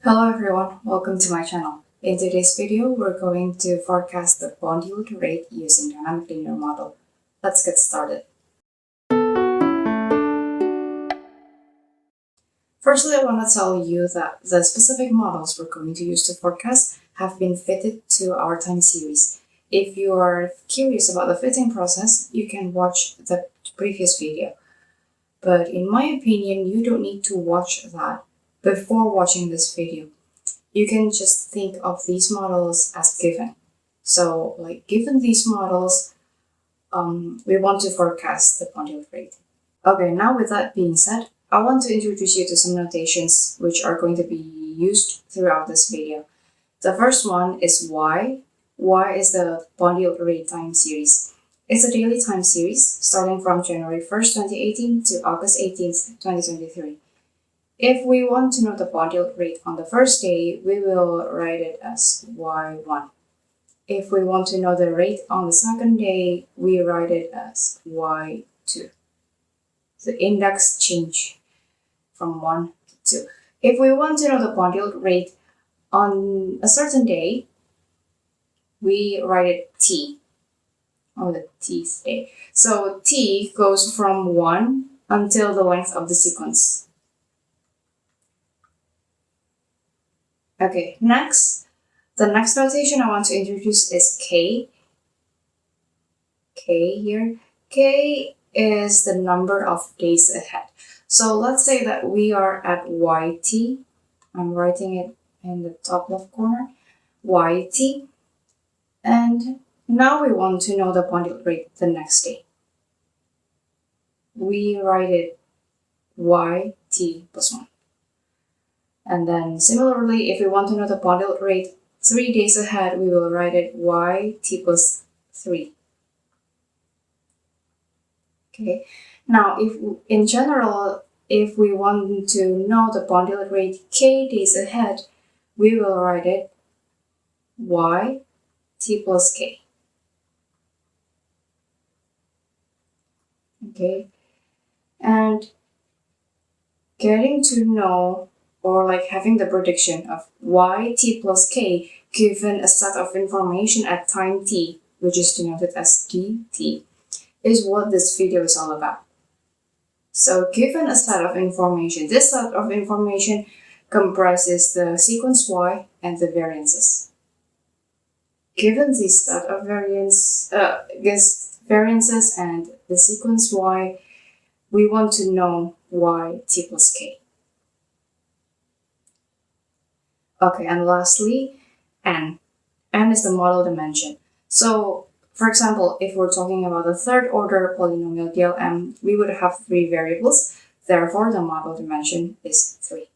Hello everyone, welcome to my channel. In today's video, we're going to forecast the bond yield rate using dynamic linear model. Let's get started. Firstly, I want to tell you that the specific models we're going to use to forecast have been fitted to our time series. If you are curious about the fitting process, you can watch the previous video. But in my opinion, you don't need to watch that before watching this video. You can just think of these models as given. So, given these models, we want to forecast the bond yield rate. Okay, now with that being said, I want to introduce you to some notations which are going to be used throughout this video. The first one is Y. Y is the bond yield rate time series. It's a daily time series starting from January 1st, 2018 to August 18th, 2023. If we want to know the bond yield rate on the first day, we will write it as Y1. If we want to know the rate on the second day, we write it as Y2. The index change from 1 to 2. If we want to know the bond yield rate on a certain day, we write it T on the Tth day. So T goes from 1 until the length of the sequence. Okay, the next notation I want to introduce is K. K here. K is the number of days ahead. So let's say that we are at YT. I'm writing it in the top left corner. YT. And now we want to know the bond yield rate the next day. We write it YT plus 1. And then similarly, if we want to know the bond yield rate 3 days ahead, we will write it YT plus 3. Okay. Now, in general, if we want to know the bond yield rate K days ahead, we will write it YT plus K. Okay. And getting to know or having the prediction of YT plus K given a set of information at time T, which is denoted as dt, is what this video is all about. So given a set of information, this set of information comprises the sequence Y and the variances. Given this set of variances and the sequence Y, we want to know YT plus K. Okay, and lastly, N. N is the model dimension. So, for example, if we're talking about a third order polynomial DLM, we would have 3 variables. Therefore, the model dimension is 3.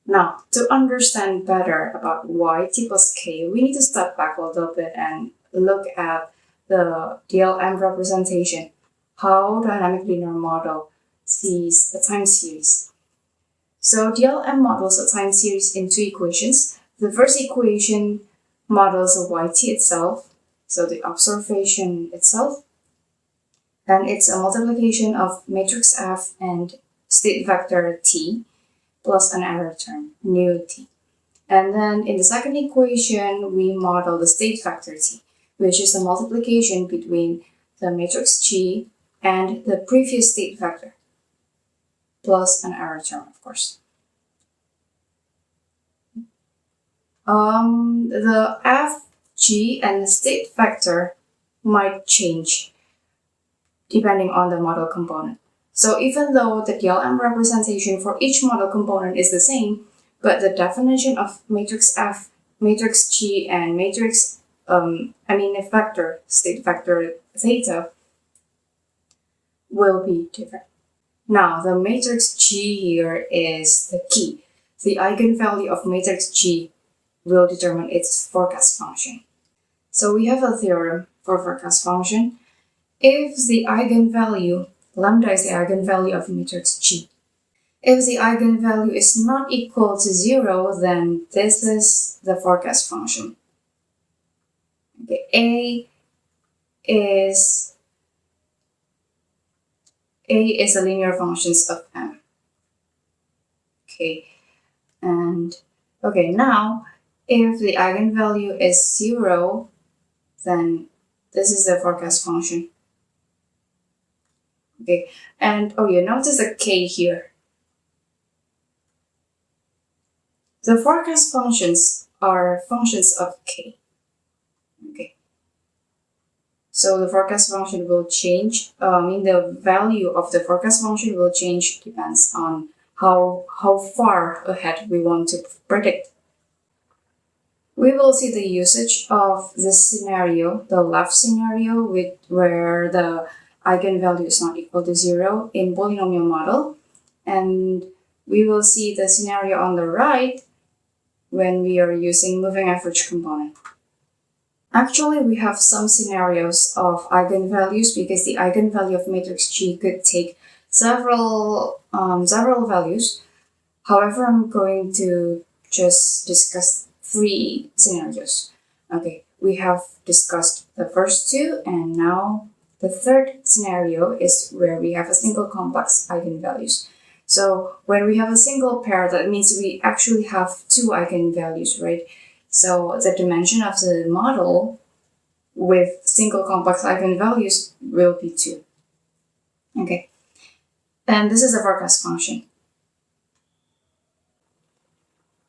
Now, to understand better about YT plus K, we need to step back a little bit and look at the DLM representation, how dynamic linear model sees a time series. So DLM models a time series in 2 equations. The first equation models a YT itself, so the observation itself, and it's a multiplication of matrix F and state vector T plus an error term, nu T. And then in the second equation, we model the state vector T, which is the multiplication between the matrix G and the previous state vector, plus an error term, of course. The F, G, and the state vector might change depending on the model component. So even though the DLM representation for each model component is the same, but the definition of matrix F, matrix G, and state vector theta will be different. Now, the matrix G here is the key. The eigenvalue of matrix G will determine its forecast function. So we have a theorem for forecast function. If the eigenvalue, lambda is the eigenvalue of matrix G. If the eigenvalue is not equal to 0, then this is the forecast function. Okay, A is A is the linear functions of M. Okay, and now if the eigenvalue is 0, then this is the forecast function. Okay, and you notice a K here. The forecast functions are functions of K. Okay, so the forecast function will change. The value of the forecast function will change depends on how far ahead we want to predict. We will see the usage of this scenario, the left scenario where the eigenvalue is not equal to 0 in polynomial model, and we will see the scenario on the right when we are using moving average component. Actually, we have some scenarios of eigenvalues because the eigenvalue of matrix G could take several values. However, I'm going to just discuss 3 scenarios. Okay, we have discussed the first 2, and now the third scenario is where we have a single complex eigenvalues. So when we have a single pair, that means we actually have 2 eigenvalues, right? So the dimension of the model with single complex eigenvalues will be 2. Okay, and this is the forecast function.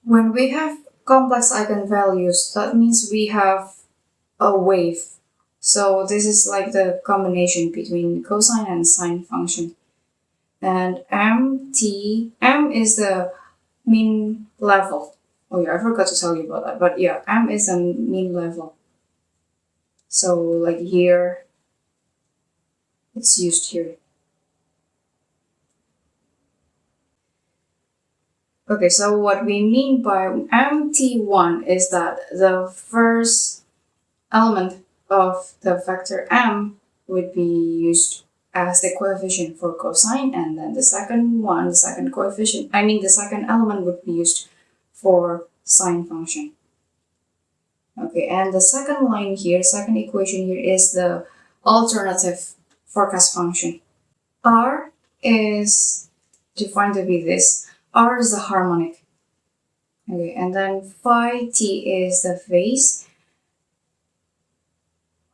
When we have complex eigenvalues, that means we have a wave. So this is like the combination between cosine and sine function. And M is the mean level. Oh yeah, I forgot to tell you about that. But yeah, M is the mean level. So like here, it's used here. Okay, so what we mean by MT1 is that the first element of the vector M would be used as the coefficient for cosine, and then the second element would be used for sine function. Okay, and the second line here, second equation here is the alternative forecast function. R is defined to be this. R is the harmonic. Okay, and then phi t is the phase.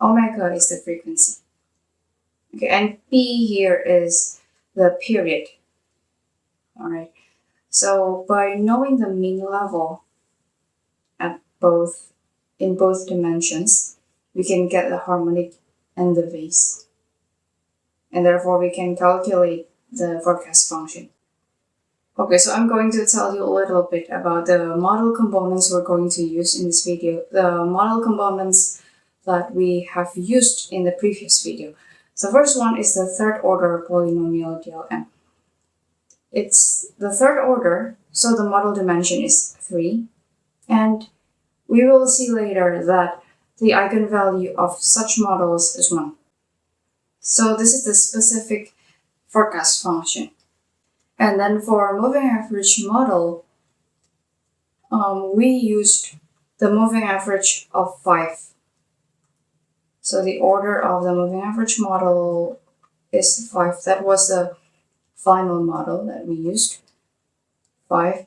Omega is the frequency. Okay, and P here is the period. All right. So by knowing the mean level in both dimensions, we can get the harmonic and the phase. And therefore we can calculate the forecast function. Okay, so I'm going to tell you a little bit about the model components we're going to use in this video. The model components that we have used in the previous video. So first one is the third order polynomial DLM. It's the third order, so the model dimension is 3. And we will see later that the eigenvalue of such models is 1. So this is the specific forecast function. And then for moving average model, we used the moving average of 5. So the order of the moving average model is 5. That was the final model that we used, 5.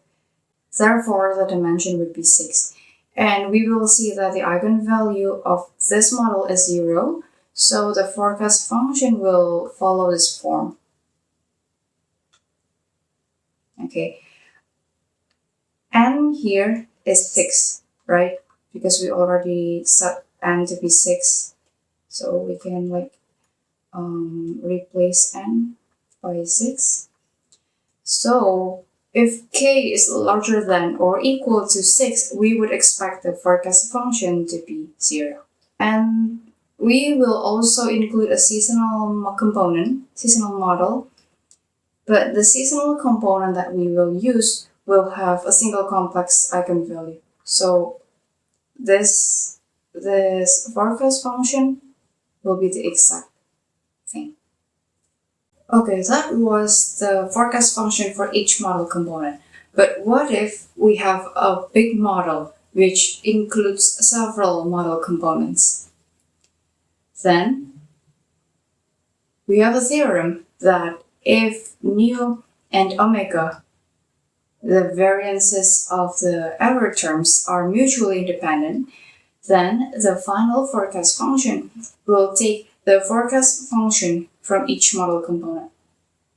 Therefore, the dimension would be 6. And we will see that the eigenvalue of this model is 0. So the forecast function will follow this form. Okay, n here is 6, right? Because we already set n to be 6, so we can replace n by 6. So if k is larger than or equal to 6, we would expect the forecast function to be 0. And we will also include a seasonal model. But the seasonal component that we will use will have a single complex eigenvalue. So this forecast function will be the exact thing. Okay, that was the forecast function for each model component. But what if we have a big model which includes several model components? Then we have a theorem that if nu and omega, the variances of the error terms, are mutually independent, then the final forecast function will take the forecast function from each model component.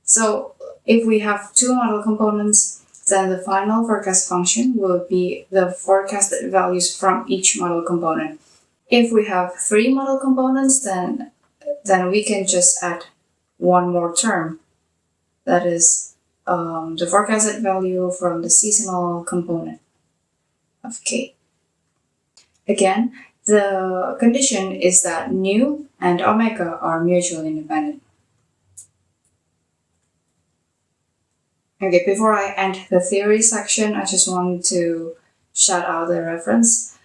So if we have two model components, then the final forecast function will be the forecasted values from each model component. If we have three model components, then we can just add one more term. That is the forecasted value from the seasonal component of K. Again, the condition is that nu and omega are mutually independent. Okay, before I end the theory section, I just want to shout out the reference.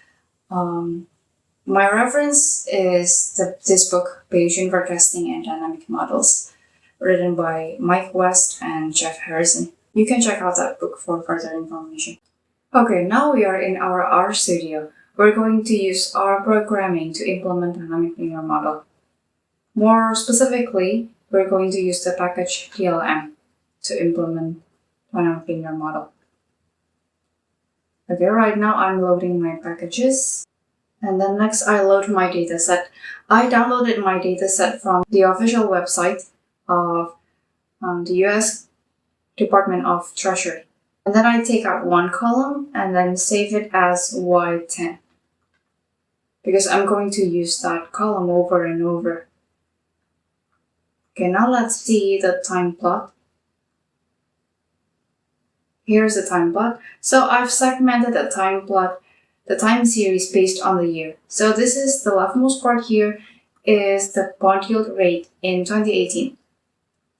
My reference is this book, Bayesian Forecasting and Dynamic Models, written by Mike West and Jeff Harrison. You can check out that book for further information. Okay, now we are in our R studio. We're going to use R programming to implement dynamic linear model. More specifically, we're going to use the package DLM to implement dynamic linear model. Okay, right now I'm loading my packages. And then next I load my dataset. I downloaded my dataset from the official website of the US Department of Treasury. And then I take out one column and then save it as Y10. Because I'm going to use that column over and over. Okay, now let's see the time plot. Here's the time plot. So I've segmented the time plot, the time series based on the year. So this is the leftmost part here is the bond yield rate in 2018.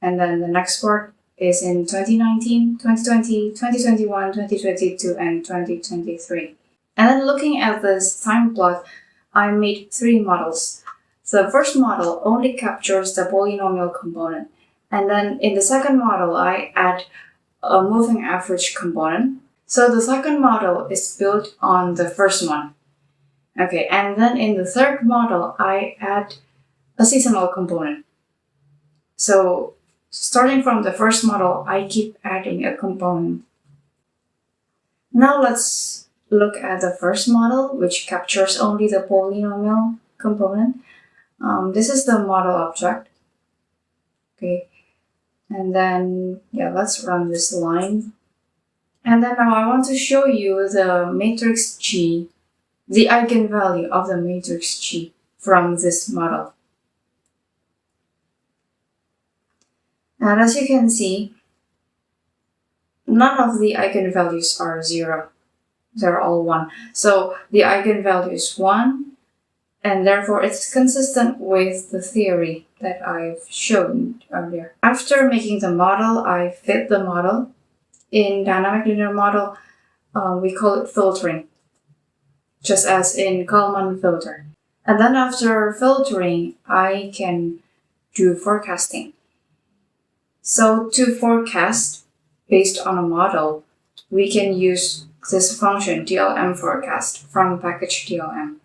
And then the next part is in 2019, 2020, 2021, 2022, and 2023. And then looking at this time plot, I made three models. The first model only captures the polynomial component. And then in the second model, I add a moving average component. So the second model is built on the first one. Okay, and then in the third model, I add a seasonal component. So starting from the first model, I keep adding a component. Now let's look at the first model, which captures only the polynomial component. This is the model object. Okay, and then let's run this line. And then now I want to show you the matrix G, the eigenvalue of the matrix G from this model. And as you can see, none of the eigenvalues are 0. They're all 1. So the eigenvalue is 1, and therefore it's consistent with the theory that I've shown earlier. After making the model, I fit the model. In dynamic linear model, we call it filtering, just as in Kalman filter. And then after filtering, I can do forecasting. So to forecast based on a model, we can use this function DLM forecast from package DLM.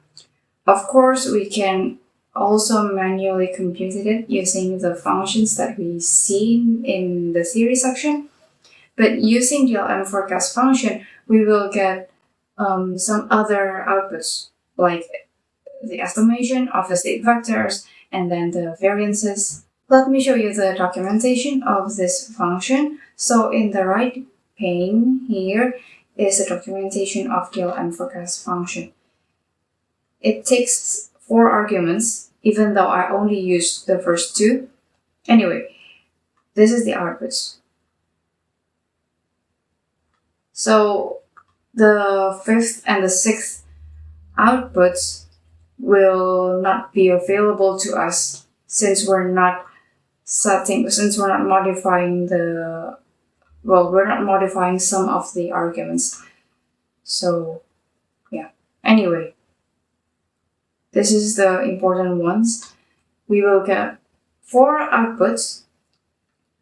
Of course, we can also manually compute it using the functions that we see in the theory section. But using DLM forecast function, we will get some other outputs, like the estimation of the state vectors and then the variances. Let me show you the documentation of this function. So in the right pane here is the documentation of DLM forecast function. It takes 4 arguments, even though I only used the first 2. Anyway, this is the outputs. So the 5th and the 6th outputs will not be available to us since we're not modifying we're not modifying some of the arguments. So anyway, this is the important ones. We will get 4 outputs,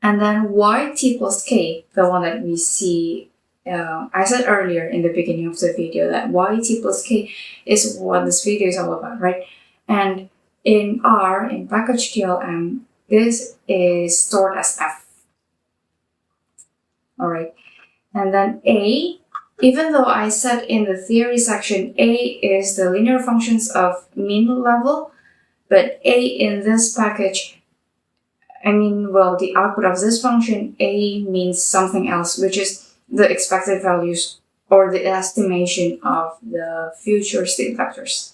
and then yt plus k, the one that we see. I said earlier in the beginning of the video that yt plus k is what this video is all about, right? And in R, in package DLM, this is stored as f. All right. And then A, even though I said in the theory section, A is the linear functions of mean level, but A in this package, the output of this function, A means something else, which is the expected values or the estimation of the future state vectors.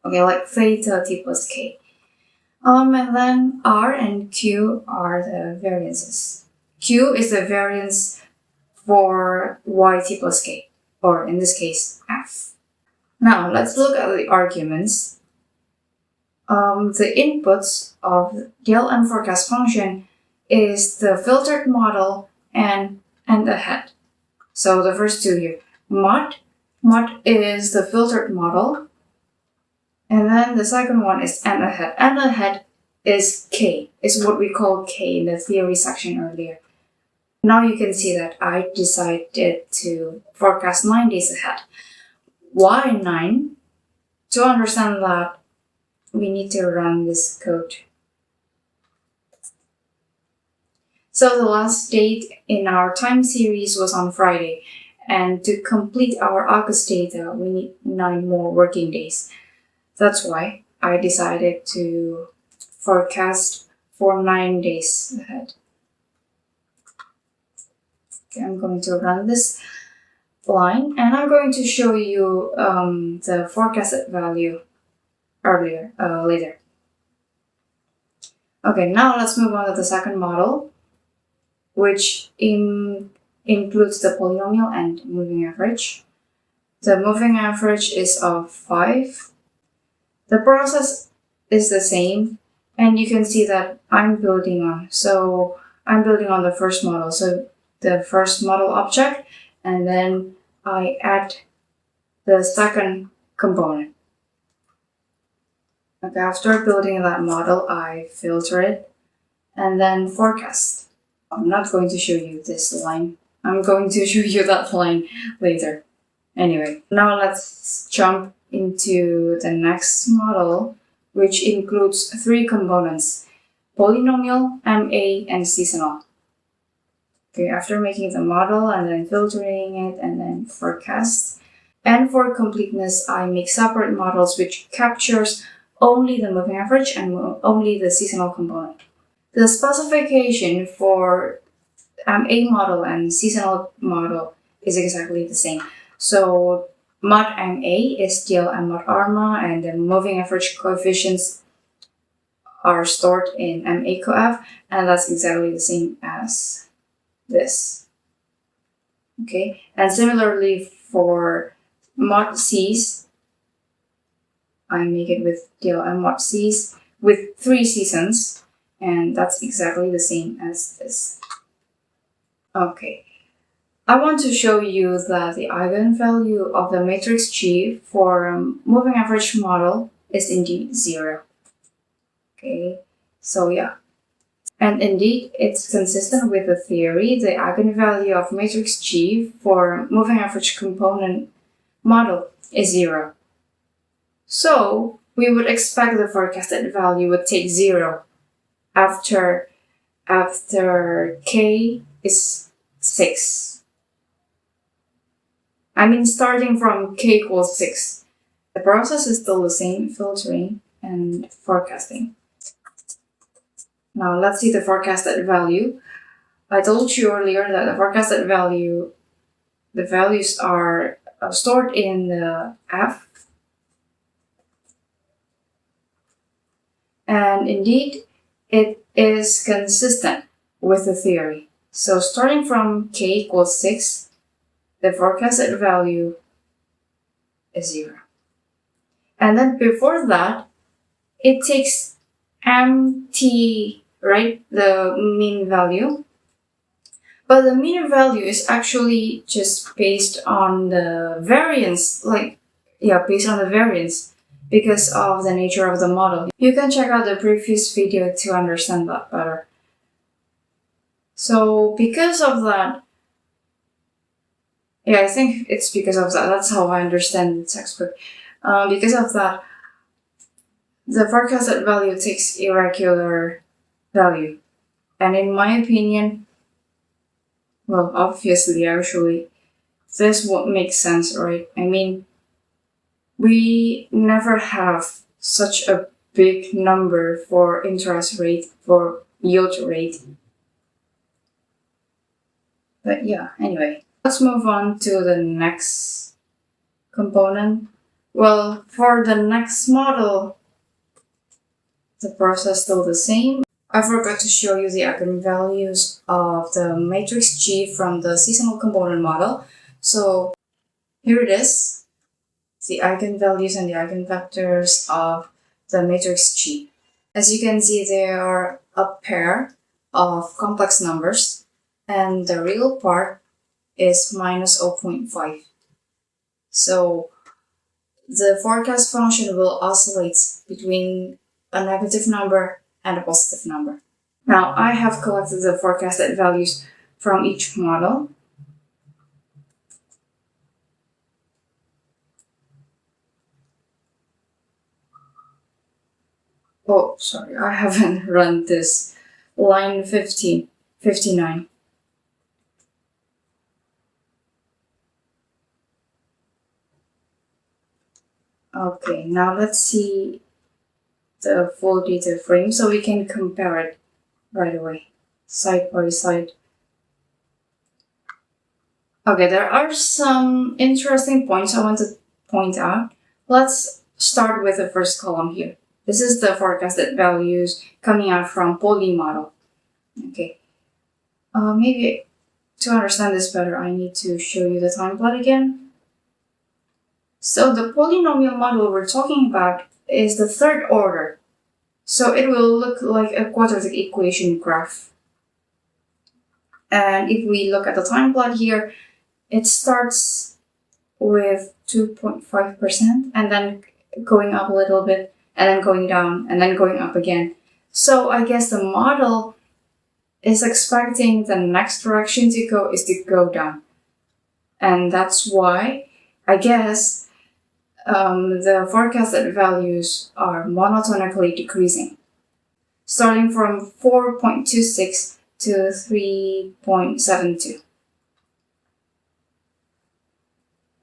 Okay, like theta t plus k. And then R and Q are the variances. Q is the variance for yt plus k, or in this case, f. Now, let's look at the arguments. The inputs of the DLM forecast function is the filtered model and the head. So the first two here, mod is the filtered model, and then the second one is and ahead. And ahead is k, is what we call k in the theory section earlier. Now you can see that I decided to forecast 9 days ahead. Why 9? To understand that, we need to run this code. So the last date in our time series was on Friday, and to complete our August data, we need 9 more working days. That's why I decided to forecast for 9 days ahead. Okay, I'm going to run this line, and I'm going to show you the forecasted value later. Okay, now let's move on to the second model, which includes the polynomial and moving average. The moving average is of 5. The process is the same, and you can see that I'm building on the first model. So the first model object, and then I add the second component. Okay, after building that model, I filter it and then forecast. I'm not going to show you this line. I'm going to show you that line later. Anyway, now let's jump into the next model, which includes 3 components: polynomial, MA, and seasonal. Okay, after making the model and then filtering it and then forecast. And for completeness, I make separate models which captures only the moving average and only the seasonal component. The specification for MA model and seasonal model is exactly the same. So mod MA is DLM mod ARMA, and the moving average coefficients are stored in MA coef, and that's exactly the same as this. Okay, and similarly for mod Cs, I make it with DLM mod Cs with 3 seasons, and that's exactly the same as this. Okay, I want to show you that the eigenvalue of the matrix G for moving average model is indeed 0. Okay, so yeah. And indeed, it's consistent with the theory. The eigenvalue of matrix G for moving average component model is 0. So we would expect the forecasted value would take 0 after k is 6. Starting from k equals 6. The process is still the same, filtering and forecasting. Now let's see the forecasted value. I told you earlier that the forecasted value, the values are stored in the F. And indeed, it is consistent with the theory. So starting from k equals 6, the forecasted value is 0. And then before that, it takes MT, right? The mean value. But the mean value is actually just based on the variance, based on the variance because of the nature of the model. You can check out the previous video to understand that better. So because of that, I think it's because of that. That's how I understand the textbook. Because of that, the forecasted value takes irregular value. And in my opinion, Well, obviously, actually, this won't make sense, right? I mean, we never have such a big number for interest rate, for yield rate. But yeah, anyway, let's move on to the next component. Well, for the next model, the process is still the same. I forgot to show you the eigenvalues of the matrix G from the seasonal component model. So here it is, the eigenvalues and the eigenvectors of the matrix G. As you can see, they are a pair of complex numbers, and the real part is minus 0.5. So the forecast function will oscillate between a negative number and a positive number. Now, I have collected the forecasted values from each model. Oh, sorry, I haven't run this. Line 59. Okay, now let's see the full data frame so we can compare it right away, side by side. Okay, there are some interesting points I want to point out. Let's start with the first column here. This is the forecasted values coming out from Poly model. Okay, maybe to understand this better, I need to show you the time plot again. So the polynomial model we're talking about is the third order. So it will look like a quadratic equation graph. And if we look at the time plot here, it starts with 2.5% and then going up a little bit and then going down and then going up again. So I guess the model is expecting the next direction to go is to go down. And that's why I guess the forecasted values are monotonically decreasing, starting from 4.26 to 3.72.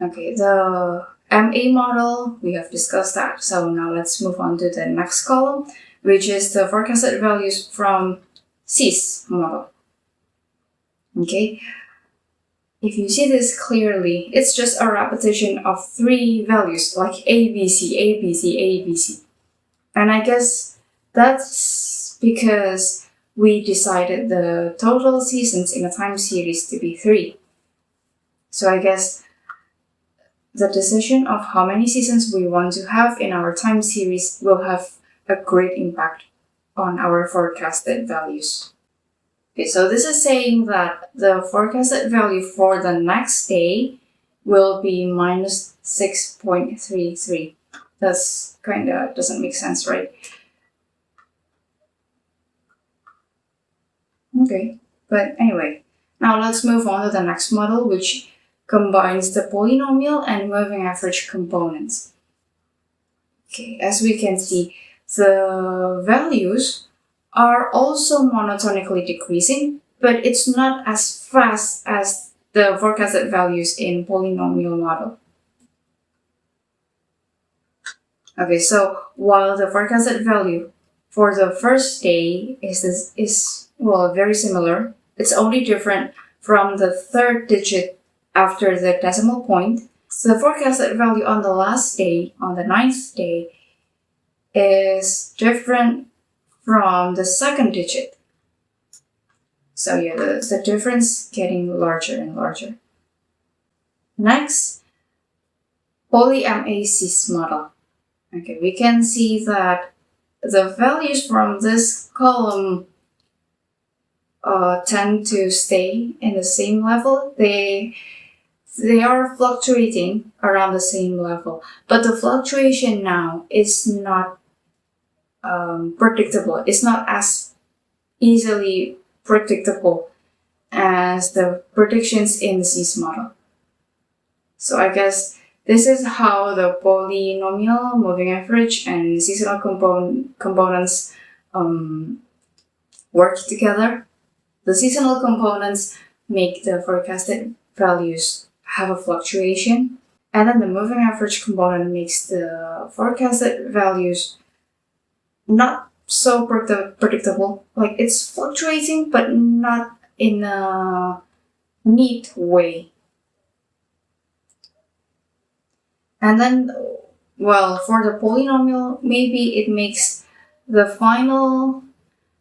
Okay, the MA model, we have discussed that. So now let's move on to the next column, which is the forecasted values from CIS model. Okay, if you see this clearly, it's just a repetition of three values like ABC, ABC, ABC. And I guess that's because we decided the total seasons in a time series to be 3. So I guess the decision of how many seasons we want to have in our time series will have a great impact on our forecasted values. Okay, so this is saying that the forecasted value for the next day will be minus 6.33. That's kinda doesn't make sense, right? Okay, but anyway, now let's move on to the next model, which combines the polynomial and moving average components. Okay, as we can see, the values are also monotonically decreasing, but it's not as fast as the forecasted values in polynomial model. Okay, so while the forecasted value for the first day is very similar, it's only different from the third digit after the decimal point. So the forecasted value on the last day, on the 9th day, is different from the second digit. So yeah, the difference getting larger and larger. Next, poly-MACs model. Okay, we can see that the values from this column tend to stay in the same level. They are fluctuating around the same level, but the fluctuation now is not predictable. It's not as easily predictable as the predictions in the CIS model. So I guess this is how the polynomial, moving average, and seasonal components work together. The seasonal components make the forecasted values have a fluctuation. And then the moving average component makes the forecasted values not so predictable. Like it's fluctuating, but not in a neat way. And then, well, for the polynomial, maybe it makes the final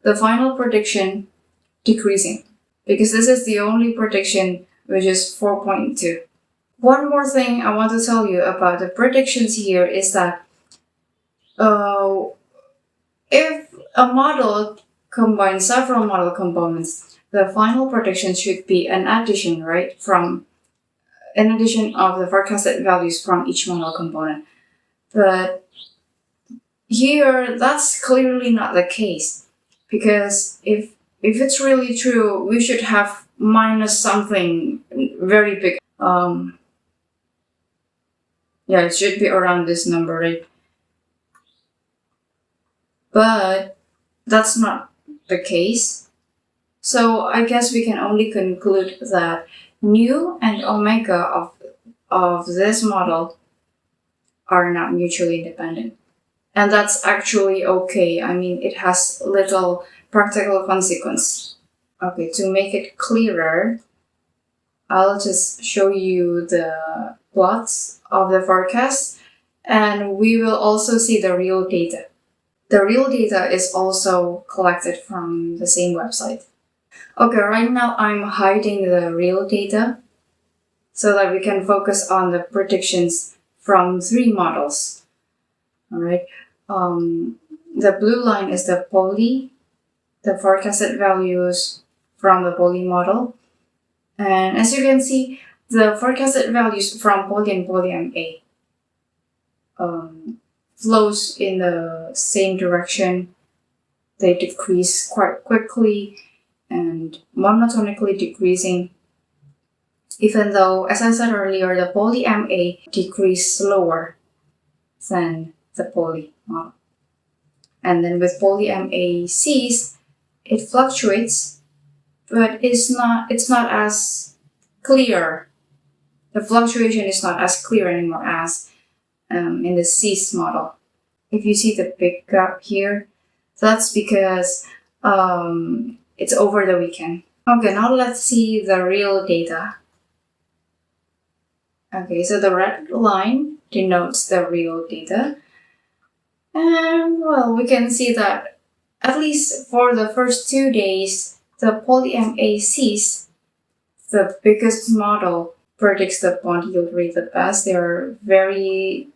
prediction decreasing, because this is the only prediction which is 4.2. One more thing I want to tell you about the predictions here is that if a model combines several model components, the final prediction should be an addition, right? An addition of the forecasted values from each model component. But here, that's clearly not the case, because if it's really true, we should have minus something very big. Yeah, it should be around this number, right? But that's not the case. So I guess we can only conclude that nu and omega of this model are not mutually independent. And that's actually okay. I mean, it has little practical consequence. Okay, to make it clearer, I'll just show you the plots of the forecast, and we will also see the real data. The real data is also collected from the same website. Okay, right now I'm hiding the real data so that we can focus on the predictions from 3 models. All right. The blue line is the forecasted values from the poly model. And as you can see, the forecasted values from poly and poly MA flows in the same direction. They decrease quite quickly and monotonically decreasing, even though, as I said earlier, the poly MA decreased slower than the poly model. And then with poly MACs, it fluctuates, but it's not as clear. The fluctuation is not as clear anymore as in the Cs model. If you see the big gap here, that's because it's over the weekend. Okay, now let's see the real data. Okay, so the red line denotes the real data. And well, we can see that at least for the first 2 days, the poly MACs, the biggest model, predicts the bond yield rate the best. They are very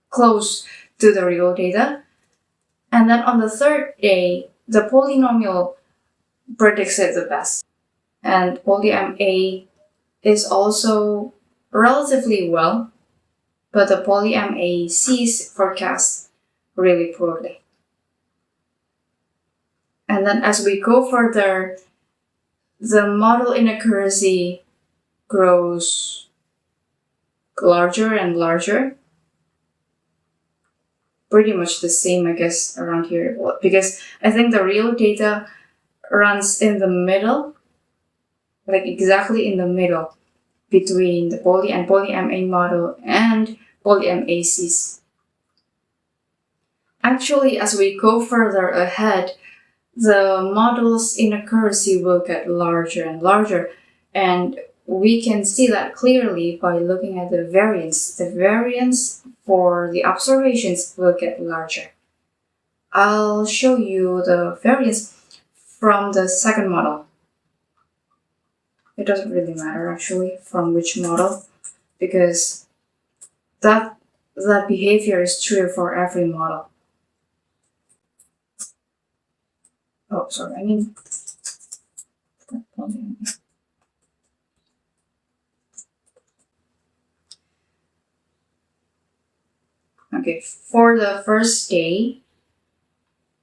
close to the real data. And then on the 3rd day, the polynomial predicts it the best. And poly MA is also relatively well, but the poly MACs forecast really poorly. And then as we go further, the model inaccuracy grows larger and larger. Pretty much the same, I guess, around here, because I think the real data runs in the middle, like exactly in the middle between the poly and poly MA model and poly MACs. Actually, as we go further ahead, the model's inaccuracy will get larger and larger, and we can see that clearly by looking at the variance. The variance for the observations will get larger. I'll show you the variance from the second model. It doesn't really matter actually from which model, because that behavior is true for every model. Oh, sorry, I mean, okay, for the first day,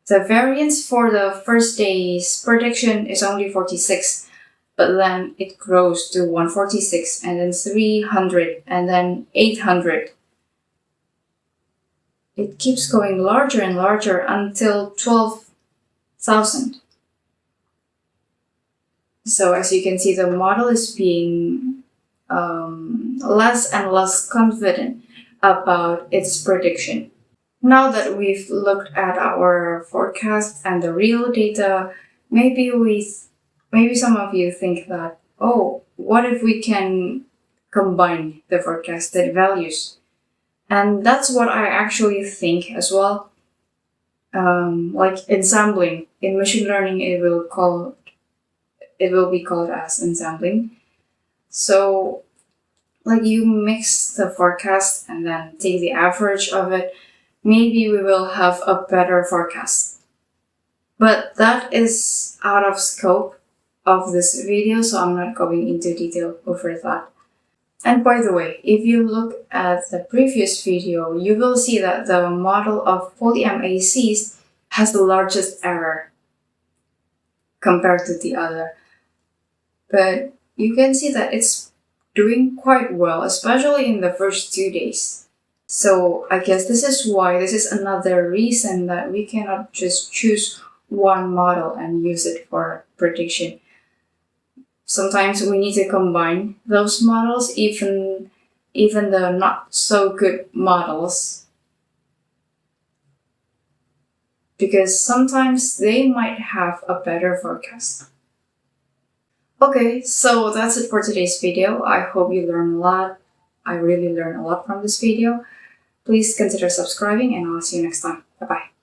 the variance for the first day's prediction is only 46, but then it grows to 146, and then 300, and then 800. It keeps going larger and larger until 12,000. So as you can see, the model is being less and less confident about its prediction. Now that we've looked at our forecast and the real data, maybe some of you think that, oh, what if we can combine the forecasted values? And that's what I actually think as well. Like ensembling in machine learning, it will be called as ensembling. So, like you mix the forecast and then take the average of it, maybe we will have a better forecast. But that is out of scope of this video, so I'm not going into detail over that. And by the way, if you look at the previous video, you will see that the model of PolyMACs has the largest error compared to the other. But you can see that it's doing quite well, especially in the first 2 days. So I guess this is another reason that we cannot just choose one model and use it for prediction. Sometimes we need to combine those models, even the not so good models, because sometimes they might have a better forecast. Okay, so that's it for today's video. I hope you learned a lot. I really learned a lot from this video. Please consider subscribing and I'll see you next time. Bye-bye.